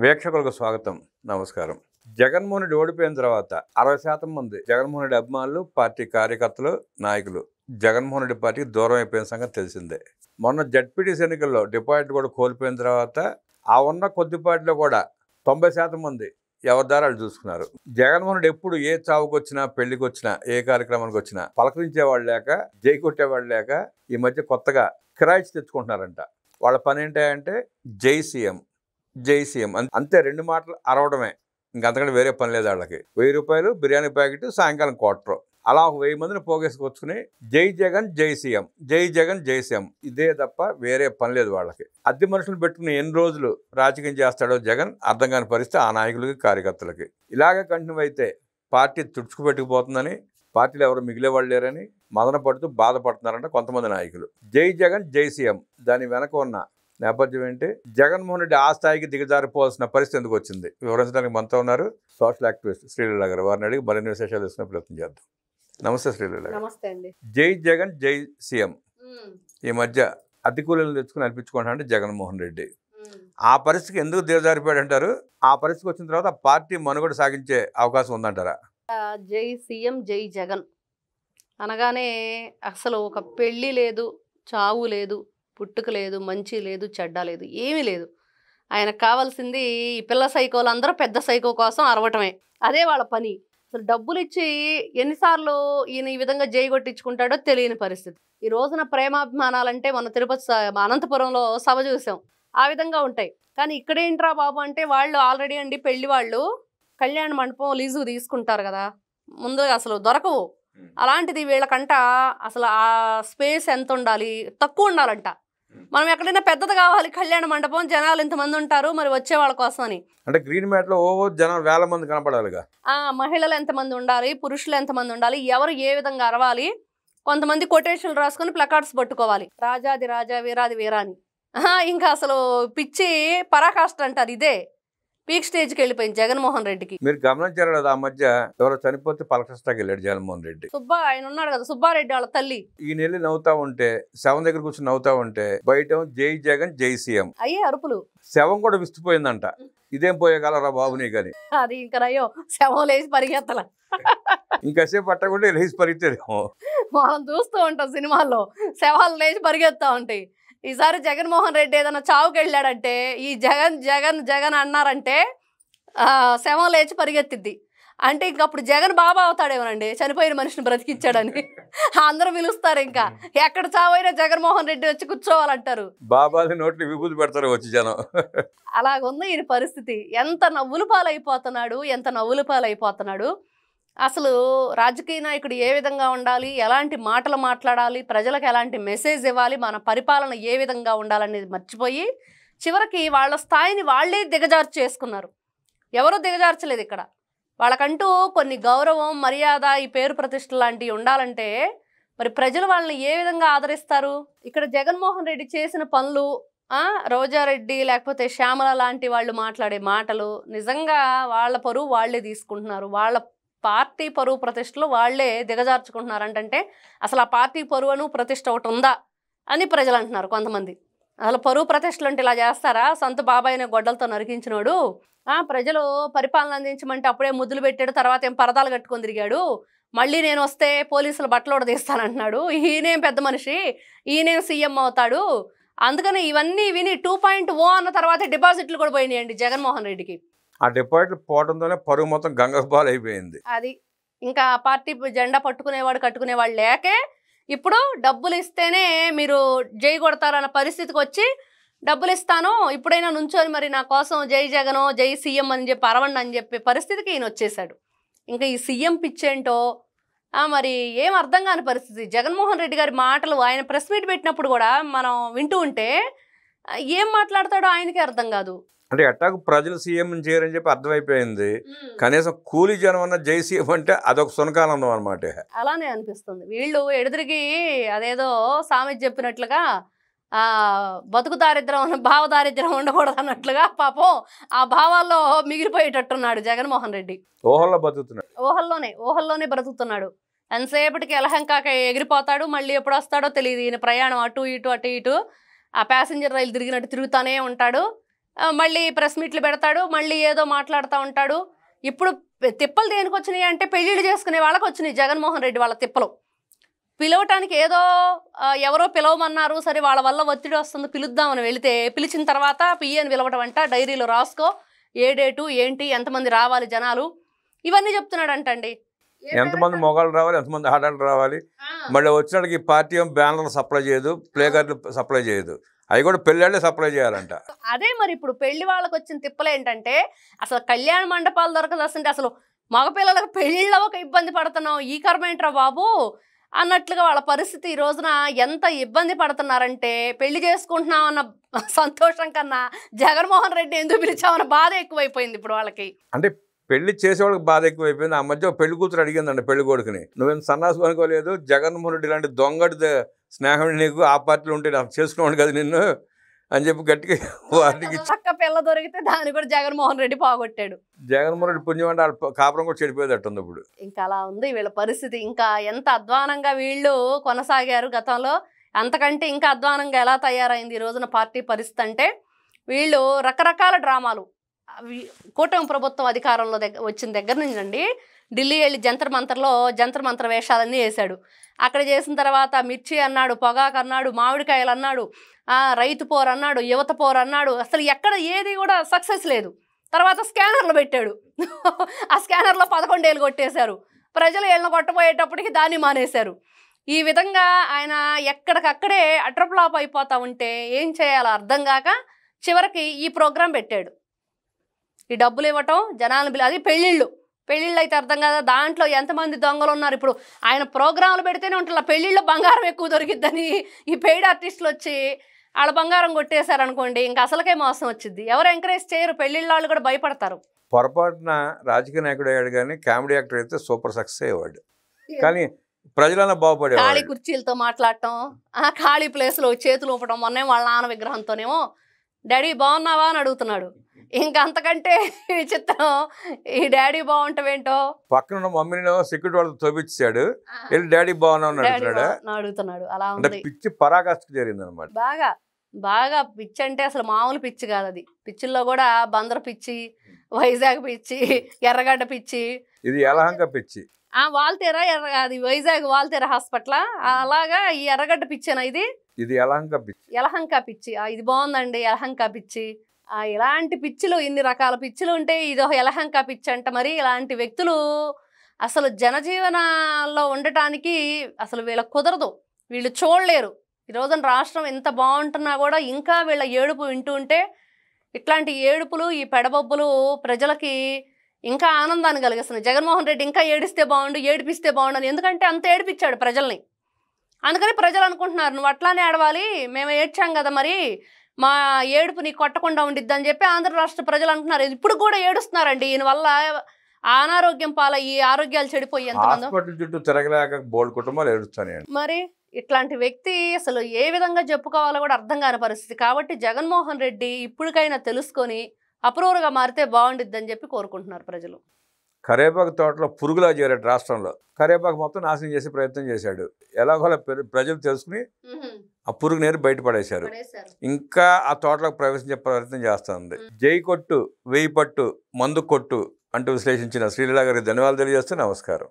వీక్షకులకు స్వాగతం, నమస్కారం. జగన్మోహన్ రెడ్డి ఓడిపోయిన తర్వాత 60% మంది జగన్మోహన్ రెడ్డి అభిమానులు, పార్టీ కార్యకర్తలు, నాయకులు జగన్మోహన్ రెడ్డి పార్టీకి దూరం అయిపోయిన సంగతి తెలిసిందే. మొన్న జడ్పీటీసీ ఎన్నికల్లో డిపాజిట్ కూడా కోల్పోయిన తర్వాత ఆ ఉన్న కొద్ది పార్టీలో కూడా 90% మంది ఎవరి దారాలు చూసుకున్నారు. జగన్మోహన్ రెడ్డి ఎప్పుడు ఏ చావుకు వచ్చినా, పెళ్లికి వచ్చినా, ఏ కార్యక్రమానికి వచ్చినా పలకరించేవాళ్ళు లేక, జై కొట్టేవాళ్ళు లేక ఈ మధ్య కొత్తగా కిరాయిచ్చి తెచ్చుకుంటున్నారంట. వాళ్ళ పని ఏంటంటే జై సీఎం, జై సీఎం అంతే, 2 మాటలు అరవడమే, ఇంకంతకంటే వేరే పని లేదు వాళ్ళకి. 1000 రూపాయలు బిర్యానీ ప్యాకెట్, సాయంకాలం క్వార్టర్, అలా 1000 మందిని పోగేసుకొచ్చుకుని జై జగన్ జై సీఎం, జై జగన్ జై సీఎం, ఇదే తప్ప వేరే పని లేదు వాళ్ళకి. అద్దె మనుషులు పెట్టుకుని ఎన్ని రోజులు రాజకీయం చేస్తాడో జగన్ అర్థం కాని పరిస్థితి ఆ నాయకులకి, కార్యకర్తలకి. ఇలాగే కంటిన్యూ అయితే పార్టీ తుడుచుకుపెట్టుకుపోతుందని, పార్టీలో ఎవరు మిగిలే వాళ్ళు లేరని మదన పడుతూ బాధపడుతున్నారంట కొంతమంది నాయకులు. జై జగన్ జై సీఎం దాని వెనక ఉన్న నేపథ్యం ఏంటి? జగన్మోహన్ రెడ్డి ఆ స్థాయికి దిగజారిపోవాల్సిన పరిస్థితి ఎందుకు వచ్చింది? వివరించడానికి మనతో ఉన్నారు సోషల్ యాక్టివిస్ట్ శ్రీలీల గారు. వారిని అడిగి మరిన్ని విశేషాలు తీసుకునే ప్రయత్నం చేద్దాం. నమస్తే శ్రీలీల. నమస్తే అండి. జై జగన్ జై సీఎం ఈ మధ్య అతికూలను తెచ్చుకుని అనిపించుకుంటానంటే జగన్మోహన్ రెడ్డి ఆ పరిస్థితికి ఎందుకు దిగజారిపోయాడు అంటారు? ఆ పరిస్థితికి వచ్చిన తర్వాత పార్టీ మనుగడ సాగించే అవకాశం ఉందంటారా? జై సీఎం జై జగన్ అనగానే అసలు ఒక పెళ్ళి లేదు, చావు లేదు, పుట్టుక లేదు, మంచి లేదు, చెడ్డ లేదు, ఏమీ లేదు. ఆయనకు కావాల్సింది ఈ పిల్ల సైకోలు అందరూ పెద్ద సైకో కోసం అరవటమే, అదే వాళ్ళ పని. అసలు డబ్బులు ఇచ్చి ఎన్నిసార్లు ఈయన ఈ విధంగా జై కొట్టించుకుంటాడో తెలియని పరిస్థితి. ఈ రోజున ప్రేమాభిమానాలంటే మన తిరుపతి అనంతపురంలో సభ చూసాం, ఆ విధంగా ఉంటాయి. కానీ ఇక్కడేంట్రా బాబు అంటే వాళ్ళు ఆల్రెడీ అండి పెళ్లి వాళ్ళు కళ్యాణ మండపం లీజు తీసుకుంటారు కదా, ముందుగా అసలు దొరకవు. అలాంటిది వీళ్ళకంట అసలు ఆ స్పేస్ ఎంత ఉండాలి, తక్కువ ఉండాలంట. మనం ఎక్కడైనా పెద్దది కావాలి కళ్యాణ మండపం, జనాలు ఇంతమంది ఉంటారు, మరి వచ్చే వాళ్ళ కోసం అని. అంటే గ్రీన్ మ్యాట్ లో జనం వేల మంది కనపడాలిగా. మహిళలు ఎంతమంది ఉండాలి, పురుషులు ఎంతమంది ఉండాలి, ఎవరు ఏ విధంగా అరవాలి, కొంతమంది కొటేషన్లు రాసుకొని ప్లకార్డ్స్ పట్టుకోవాలి, రాజాది రాజా వీరాది వీరాని. ఇంకా అసలు పిచ్చి పరాకాష్ట అంటారు. ఇదే పీక్ స్టేజ్కి వెళ్ళిపోయింది జగన్మోహన్ రెడ్డికి. మీరు గమనించారు కదా, ఆ మధ్య ఎవరో చనిపోతే పలకరిస్తాకి వెళ్ళాడు జగన్మోహన్ రెడ్డి. ఆయన ఉన్నాడు కదా, సుబ్బారెడ్డి వాళ్ళ తల్లి. ఈయన వెళ్ళి నవ్వుతా ఉంటే, శవం దగ్గర కూర్చొని నవ్వుతా ఉంటే, బయట జై జగన్ జై సీఎం అయ్యే అరుపులు. శవం కూడా విస్తుపోయిందంట. ఇదేం పోయేగలరా బాబు నీ కానీ. అది ఇంకా అయ్యో శవం లేచి పరిగెత్తల, ఇంకాసేపు పట్టకుండా లేచి పరిగెత్తేమో. మనం చూస్తూ ఉంటాం సినిమాల్లో, శవాలు లేచి పరిగెత్తా ఉంటాయి. ఈసారి జగన్మోహన్ రెడ్డి ఏదైనా చావుకి వెళ్ళాడంటే, ఈ జగన్ జగన్ జగన్ అన్నారంటే శవం లేచి పరిగెత్తిద్ది. అంటే ఇంకప్పుడు జగన్ బాబా అవుతాడేమోనండి, చనిపోయిన మనిషిని బ్రతికిచ్చాడని అందరూ పిలుస్తారు. ఇంకా ఎక్కడ చావైనా జగన్మోహన్ రెడ్డి వచ్చి కూర్చోవాలంటారు. బాబాది నోట్లు విభూతి పెడతారు వచ్చి జనం. అలాగుంది ఈయన పరిస్థితి. ఎంత నవ్వులు పాలైపోతున్నాడు, ఎంత నవ్వులు పాలైపోతున్నాడు. అసలు రాజకీయ నాయకుడు ఏ విధంగా ఉండాలి, ఎలాంటి మాటలు మాట్లాడాలి, ప్రజలకు ఎలాంటి మెసేజ్ ఇవ్వాలి, మన పరిపాలన ఏ విధంగా ఉండాలనేది మర్చిపోయి చివరికి వాళ్ళ స్థాయిని వాళ్ళే దిగజార్చి చేసుకున్నారు. ఎవరూ దిగజార్చలేదు. ఇక్కడ వాళ్ళకంటూ కొన్ని గౌరవం, మర్యాద, ఈ పేరు ప్రతిష్టలు లాంటివి ఉండాలంటే మరి ప్రజలు వాళ్ళని ఏ విధంగా ఆదరిస్తారు? ఇక్కడ జగన్మోహన్ రెడ్డి చేసిన పనులు, రోజారెడ్డి లేకపోతే శ్యామల లాంటి వాళ్ళు మాట్లాడే మాటలు నిజంగా వాళ్ళ పరువు వాళ్ళే తీసుకుంటున్నారు. వాళ్ళ పార్టీ పరువు ప్రతిష్టలు వాళ్లే దిగజార్చుకుంటున్నారంటే అసలు ఆ పార్టీ పరువును ప్రతిష్ట ఒకటి ఉందా అని ప్రజలు అంటున్నారు కొంతమంది. అసలు పరువు ప్రతిష్టలు అంటే ఇలా చేస్తారా? సొంత బాబాయిని గొడ్డలతో నరికించినోడు ప్రజలు పరిపాలన అందించమంటే అప్పుడే ముద్దులు పెట్టాడు, తర్వాత ఏం పరదాలు కట్టుకొని తిరిగాడు, మళ్ళీ నేను వస్తే పోలీసులు బట్టలు కూడా తీస్తానంటున్నాడు, ఈయనేం పెద్ద మనిషి, ఈయనేం సీఎం అవుతాడు. అందుకని ఇవన్నీ విని 2.0 అన్న తర్వాత డిపాజిట్లు కూడా పోయినాయండి జగన్మోహన్ రెడ్డికి. ఆ డిపాజిట్లు పోవడంతోనే పరువు మొత్తం గంగపాలు అయిపోయింది. అది ఇంకా పార్టీ జెండా పట్టుకునేవాడు కట్టుకునేవాడు లేకే ఇప్పుడు డబ్బులు ఇస్తేనే మీరు జై కొడతారన్న పరిస్థితికి వచ్చి, డబ్బులు ఇస్తాను ఇప్పుడైనా నుంచొని మరి నా కోసం జై జగనో జై సీఎం అని చెప్పి అరవండి అని చెప్పే పరిస్థితికి ఈయన వచ్చేసాడు. ఇంకా ఈ సీఎం పిచ్చేంటో మరి ఏం అర్థం కాని పరిస్థితి. జగన్మోహన్ రెడ్డి గారి మాటలు ఆయన ప్రెస్ మీట్ పెట్టినప్పుడు కూడా మనం వింటూ ఉంటే ఏం మాట్లాడతాడో ఆయనకే అర్థం కాదు. అంటే ఎట్టాకు ప్రజలు సీఎం చేయరని చెప్పి అర్థమైపోయింది. కనీసం కూలీ జనం అన్న జై సీఎం అంటే అదొక సునకానందం అనమాట. అలానే అనిపిస్తుంది. వీళ్ళు ఎదురుకి అదేదో సామెత చెప్పినట్లుగా బతుకు దారిద్రం భావ దారిద్ర్యం ఉండకూడదు అన్నట్లుగా పాపం ఆ భావాల్లో మిగిలిపోయేటట్టున్నాడు జగన్మోహన్ రెడ్డి. ఊహల్లో బతుకుతున్నాడు, ఊహల్లోనే బ్రతుకుతున్నాడు. ఎంతసేపటికి ఎలహంకాక ఎగిరిపోతాడు, మళ్ళీ ఎప్పుడు వస్తాడో తెలియదు. ఈయన ప్రయాణం అటు ఇటు ఆ ప్యాసింజర్ రైలు తిరిగినట్టు తిరుగుతూనే ఉంటాడు. మళ్ళీ ప్రెస్ మీట్లు పెడతాడు, మళ్ళీ ఏదో మాట్లాడుతూ ఉంటాడు. ఇప్పుడు తిప్పలు దేనికి వచ్చినాయి అంటే పెళ్ళిళ్ళు చేసుకునే వాళ్ళకి వచ్చినాయి జగన్మోహన్ రెడ్డి వాళ్ళ తిప్పలు. పిలవటానికి ఏదో ఎవరో పిలవమన్నారు, సరే వాళ్ళ వల్ల ఒత్తిడి వస్తుంది పిలుద్దామని వెళితే పిలిచిన తర్వాత పియ్యని పిలవటం అంట, డైరీలో రాసుకో ఏ డేటు ఏంటి ఎంతమంది రావాలి జనాలు ఇవన్నీ చెప్తున్నాడంటండి. ఎంతమంది మొగాళ్ళు రావాలి, ఎంతమంది ఆడాళ్ళు రావాలి, మళ్ళీ వచ్చినడికి పార్టీ ఏం బ్యానర్లు సప్లై చేయదు, ప్లే కార్డులు సప్లై చేయదు, అవి కూడా పెళ్ళాళ్ళే సప్లై చేయాలంట. అదే మరి ఇప్పుడు పెళ్లి వాళ్ళకి వచ్చిన తిప్పలు ఏంటంటే అసలు కళ్యాణ మండపాలు దొరకదంటే అసలు మగపిల్లలకు పెళ్ళిళ్ళ ఒక ఇబ్బంది పడుతున్నాం, ఈ కర్మేంట్రా బాబు అన్నట్లుగా వాళ్ళ పరిస్థితి ఈ రోజున ఎంత ఇబ్బంది పడుతున్నారంటే పెళ్లి చేసుకుంటున్నాం అన్న సంతోషం కన్నా జగన్మోహన్ రెడ్డి ఎందుకు పిలిచామన్న బాధ ఎక్కువైపోయింది ఇప్పుడు వాళ్ళకి. అంటే పెళ్లి చేసేవాళ్ళకి బాధ ఎక్కువైపోయింది. ఆ మధ్య పెళ్లి కూతురు అడిగిందండి పెళ్లి కొడుకుని, నువ్వేం సన్నాసు అనుకోలేదు, జగన్మోహన్ రెడ్డి లాంటి దొంగటి స్నేహం నీకు ఆ పార్టీలో ఉంటే నాకు చేసుకున్నాడు కదా నిన్ను అని చెప్పి గట్టిగా వారికి పక్క పిల్ల దొరికితే దాన్ని కూడా జగన్మోహన్ రెడ్డి పోగొట్టాడు. జగన్మోహన్ రెడ్డి పుణ్యం అంటే వాళ్ళ కాపురం కూడా చెడిపోయేటట్టుంది ఇప్పుడు. ఇంకా అలా ఉంది వీళ్ళ పరిస్థితి. ఇంకా ఎంత అధ్వానంగా వీళ్ళు కొనసాగారు గతంలో, అంతకంటే ఇంకా అధ్వానంగా ఎలా తయారైంది ఈ రోజున పార్టీ పరిస్థితి అంటే వీళ్ళు రకరకాల డ్రామాలు. కూటమి ప్రభుత్వం అధికారంలో వచ్చిన దగ్గర నుంచి అండి ఢిల్లీ వెళ్ళి జంతర్ మంతర్ వేషాలన్నీ వేశాడు. అక్కడ చేసిన తర్వాత మిర్చి అన్నాడు, పొగాకు అన్నాడు, మామిడికాయలు అన్నాడు, రైతు పోరు అన్నాడు, యువత పోరు అన్నాడు. అసలు ఎక్కడ ఏది కూడా సక్సెస్ లేదు. తర్వాత స్కానర్లు పెట్టాడు, ఆ స్కానర్లో 11 ఏళ్ళు కొట్టేశారు. ప్రజలు ఏళ్ళను కొట్టబోయేటప్పటికి దాన్ని మానేశారు. ఈ విధంగా ఆయన ఎక్కడికక్కడే అట్రప్లాప్ అయిపోతూ ఉంటే ఏం చేయాలో అర్థం కాక చివరికి ఈ ప్రోగ్రాం పెట్టాడు. ఈ డబ్బులు ఇవ్వటం జనాలు అది పెళ్ళిళ్ళు అయితే అర్థం కదా, దాంట్లో ఎంతమంది దొంగలు ఉన్నారు. ఇప్పుడు ఆయన ప్రోగ్రాంలు పెడితేనే ఉంటుందా పెళ్ళిళ్ళు బంగారం ఎక్కువ దొరికిద్దని ఈ పెయిడ్ ఆర్టిస్టులు వచ్చి వాళ్ళ బంగారం కొట్టేశారనుకోండి ఇంకా అసలుకే మోసం వచ్చింది. ఎవరు ఎంకరేజ్ చేయరు, పెళ్ళిళ్ళ వాళ్ళు కూడా భయపడతారు. పొరపాటున రాజకీయ నాయకుడు అయ్యాడు కానీ కామెడీ యాక్టర్ అయితే సూపర్ సక్సెస్ అయ్యేవాడు, కానీ ప్రజలన్నా బాగుపడేవాడు. ఖాళీ కుర్చీలతో మాట్లాడటం, ఖాళీ ప్లేస్లో చేతులు ఊపడం. మొన్నే వాళ్ళ నాన్న విగ్రహంతోనేమో డాడీ బాగున్నావా అని అడుగుతున్నాడు. ఇంకా అంతకంటే విచిత్రం ఈ డాడీ బాగుంటావేంటో. పక్కన ఉన్న మమ్మీని సెక్యూరిటీ వాళ్ళతో తోపించాడు, వెళ్ళి డాడీ బాగున్నావు అడుగుతున్నాడు. అలా ఉంది, పిచ్చి పరాకాష్ఠకు జరిగింది అనమాట. బాగా పిచ్చి అంటే అసలు మామూలు పిచ్చి కాదు అది. పిచ్చిల్లో కూడా బందర్ పిచ్చి, వైజాగ్ పిచ్చి, ఎర్రగడ్డ పిచ్చి, ఇది యలహంక పిచ్చి. వాల్తేరా అది వైజాగ్ వాల్తేరా హాస్పిటల్ అలాగా ఈ ఎర్రగడ్డ పిచ్చేనా ఇది యలహంక పిచ్చి. ఇది బాగుందండి యలహంక పిచ్చి. ఇలాంటి పిచ్చిలు ఇన్ని రకాల పిచ్చిలు ఉంటే ఇదో యలహంక పిచ్చి అంట. మరి ఇలాంటి వ్యక్తులు అసలు జనజీవనాల్లో ఉండటానికి అసలు వీళ్ళకి కుదరదు, వీళ్ళు చూడలేరు. ఈ రోజున రాష్ట్రం ఎంత బాగుంటున్నా కూడా ఇంకా వీళ్ళ ఏడుపు వింటూ ఉంటే ఇట్లాంటి ఏడుపులు ఈ పెడబొబ్బులు ప్రజలకి ఇంకా ఆనందాన్ని కలిగిస్తున్నాయి. జగన్మోహన్ రెడ్డి ఇంకా ఏడిస్తే బాగుండు, ఏడిపిస్తే బాగుండు అని, ఎందుకంటే అంత ఏడిపించాడు ప్రజల్ని. అందుకని ప్రజలు అనుకుంటున్నారు నువ్వు అట్లానే ఏడవాలి, మేము ఏడ్చాం కదా మరి మా ఏడుపు నీకు కొట్టకుండా ఉండిద్ది అని చెప్పి ఆంధ్ర రాష్ట్ర ప్రజలు అంటున్నారు. ఇప్పుడు కూడా ఏడుస్తున్నారండి. ఈయనవల్ల అనారోగ్యం పాలయ్యి ఆరోగ్యాలు చెడిపోయి ఎంతమంది చుట్టూ తిరగలేక బోల్డ్ కుటుంబాలు ఏడుస్తాయి. మరి ఇట్లాంటి వ్యక్తి అసలు ఏ విధంగా చెప్పుకోవాలో కూడా అర్థం కాని పరిస్థితి. కాబట్టి జగన్మోహన్ రెడ్డి ఇప్పటికైనా తెలుసుకొని అప్రూవర్గా మారితే బాగుండిద్దని చెప్పి కోరుకుంటున్నారు ప్రజలు. కరేపాకు తోటలో పురుగులా చేరాడు రాష్ట్రంలో. కరేపాకు మొత్తం నాశనం చేసే ప్రయత్నం చేశాడు. ఎలాగోలా ప్రజలు తెలుసుకుని ఆ పురుగు నేరు బయటపడేశారు. ఇంకా ఆ తోటలోకి ప్రవేశించే ప్రయత్నం చేస్తుంది. జై కొట్టు, వేయి పట్టు, మందు కొట్టు అంటూ విశ్లేషించిన శ్రీలీలా గారికి ధన్యవాదాలు తెలియజేస్తూ నమస్కారం.